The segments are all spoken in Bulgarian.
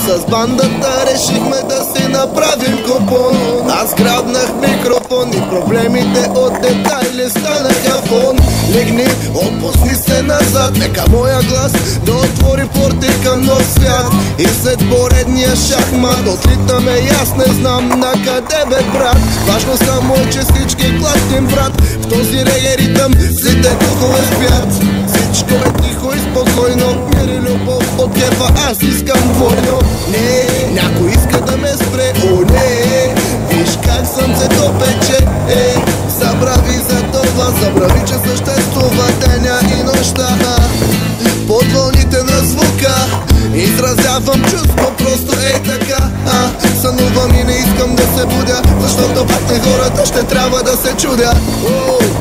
С бандата решихме да си направим купон. Аз грабнах микрофон и проблемите от детайли станаха фон. Легни, отпусни се назад, нека моя глас да отвори порти към нов свят. И след поредния шахмат отлитаме и аз не знам на къде бе брат. Важно само че всички клатим брат. В този реге ритъм злите духове спят. Всичко е тихо и спокойно, мир и любов от кефа аз искам двойно. Не, някой иска да ме спре, о не. Виж как слънцето пече, забрави за това, забрави че съществува деня и нощта. Под вълните на звука изразявам чувство просто ей така. Сънувам и не искам да се будя, защото пак на хората ще трябва да се чудя.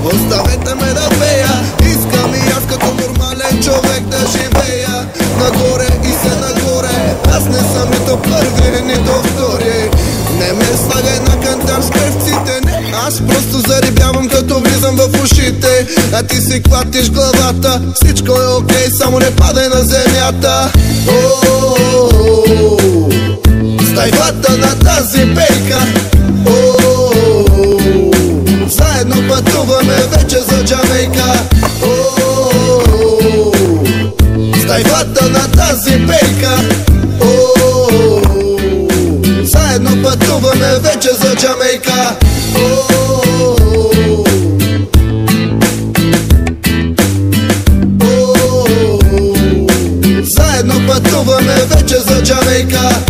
Оставете ме да пея, искам и аз като нормален човек да живея. Нагоре и се нагоре, аз не съм нито първи, нито втори. Не ме слагай на кантар с певците, не. Аз просто зарибявам като влизам в ушите, а ти си клатиш главата. Всичко е окей, само не падай на земята. Стайфата на тази пейка. Заедно пътуваме вече за Джамейка. Стайфата на тази пейка. Заедно пътуваме вече за Джамейка. Заедно пътуваме вече за Джамейка.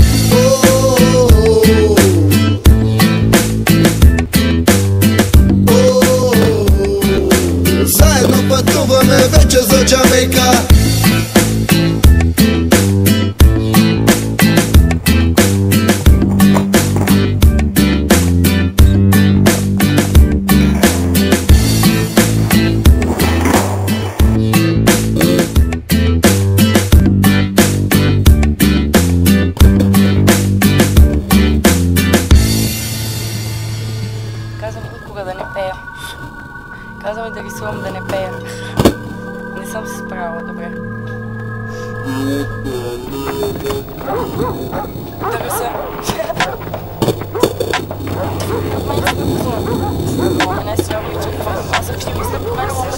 Заедно пътуваме вече за Джамейка. Казвам никога да не пея. Казвам да рисувам да не пея. Не съм се справила добре. Да рисувам. Аз също мисля, повярвам да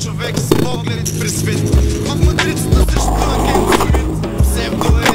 човек с поглед през свет. В матрицата също агент Смит. Псевдо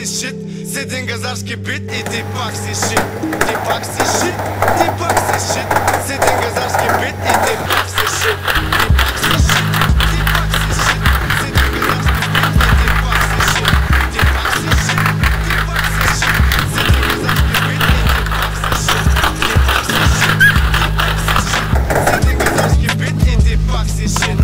си шит. С един газарски бит и ти пак си шит. Ти пак си шит, ти пак си шит. С един газарски бит и ти пак си шит. Ти пак си шит, ти пак си шит. С един газарски бит и ти пак си шит. Ти пак си шит, ти пак си шит. С един газарски бит и ти пак си шит. Ти пак си шит, ти пак си шит. С един газарски бит и ти пак си шит.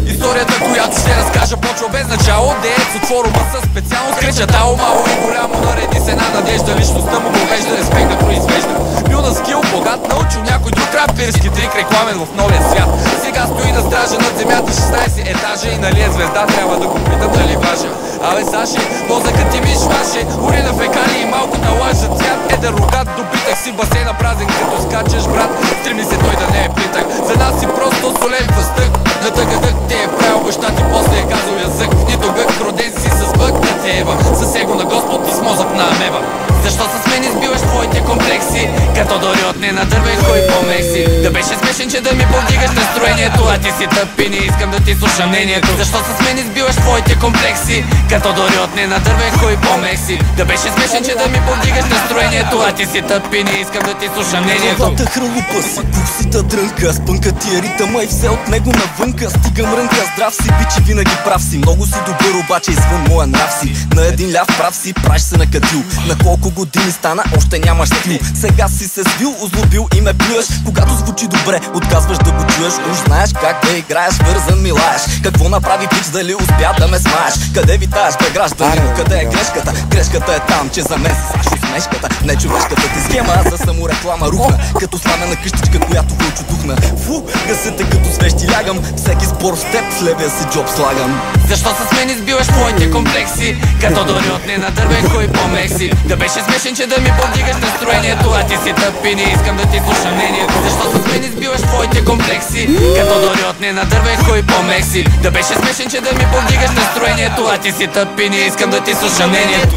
Историята, която ще разкажа, почва без начало. Деец от форума със специално скрича дало мало и голямо. Нареди с една надежда, личността му повежда, респект да произвежда. Бил на скил, богат, научил някой друг раперски трик, рекламен в новия свят. Сега стои на стража над земята, 16 етажа и нали е звезда, трябва да го питам дали важа. Абе Саши, мозъкът ти ми шваше, урина фекали и малко да лъжа цвят. Едър рогат, добитък си басейна празен, като скачаш брат, стреми се той да не е плитък. За нас си просто солен въстък, на тъгъдък ти е правил баща ти, после е казал язък. Нито гък, роден си с бък на тева, с его на Господ и с мозък на амеба. Защо с мен избиваш твоите комплекси, като дори от не надървай кой по-мекси. Да беше смешен, че да ми повдигаш настроението, а ти си тъп и не искам да ти слушам мнението. Защо с мен избиваш твоите комплекси, като дори от не надървай кой по-мекси. Да беше смешен, че да ми повдигаш настроението, а ти си тъп и не искам да ти слушам мнението. Главата хрълупа си, куксита дрънка, спънка ти е ритъма и все от него навънка. Стигам рънка, здрав си, бичи, винаги прав си. Много си добър, обаче извън моя нрав си. На един ляв прав си, праш се накатил. На колко години стана, още нямаш стил. Сега си се свил, озлобил и ме плюеш. Когато звучи добре, отказваш да го чуеш. Уж знаеш как да играеш, вързан ми лаеш. Какво направи пич, дали успя да ме смаеш? Къде витаеш, бе гражданин, къде е грешката? Грешката е там, че за мен си Саш усмешката. Не човешката ти схема за самореклама рухна, като сламена къщичка, която вълчо духна. Фу, гъсете като свещи лягам, всеки спор с теб с левия си джоб слагам. Защо с мен избиваш твоите комплекси, като дори от не надървай кой по-мекси. Да беше смешен, че да ми повдигаш настроението, а ти си тъп и не искам да ти слушам мнението. Защо с мен избиваш твоите комплекси, като дори от не надървай кой по-мекси. Да беше смешен, че да ми повдигаш настроението, а ти си тъп и не искам да ти слушам мнението.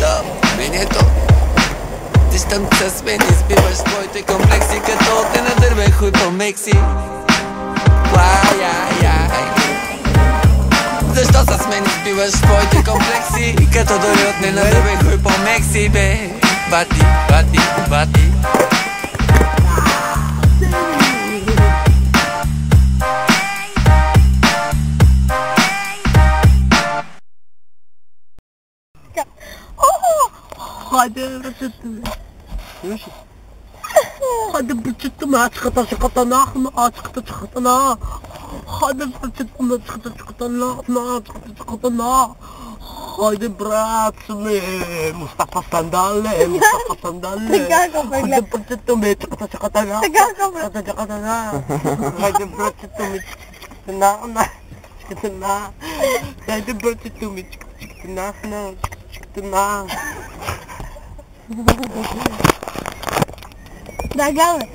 Ти щом с мен избиваш твоите комплекси, като от не надървай кой по-мекси. Защо с мен избиваш твоите комплекси, като дори от не надървай кой по-мекси, бе. Бати, бати, бати. Хайде, ръчетаме. Хайде, ръчетаме, ачката, чакатана, ачката, чакатана. Хайде, ръчетаме, ачката, чакатана, ачката, чакатана. Хайде, брат ми, Мустафа Сандале, Мустафа Сандале. Хайде, ръчетаме, чаката, чакатана, чаката, чакатана. Хайде, ръчетаме, чакатана, чакатана. Хайде, ръчетаме, чакатана, чакатана. Да, главное.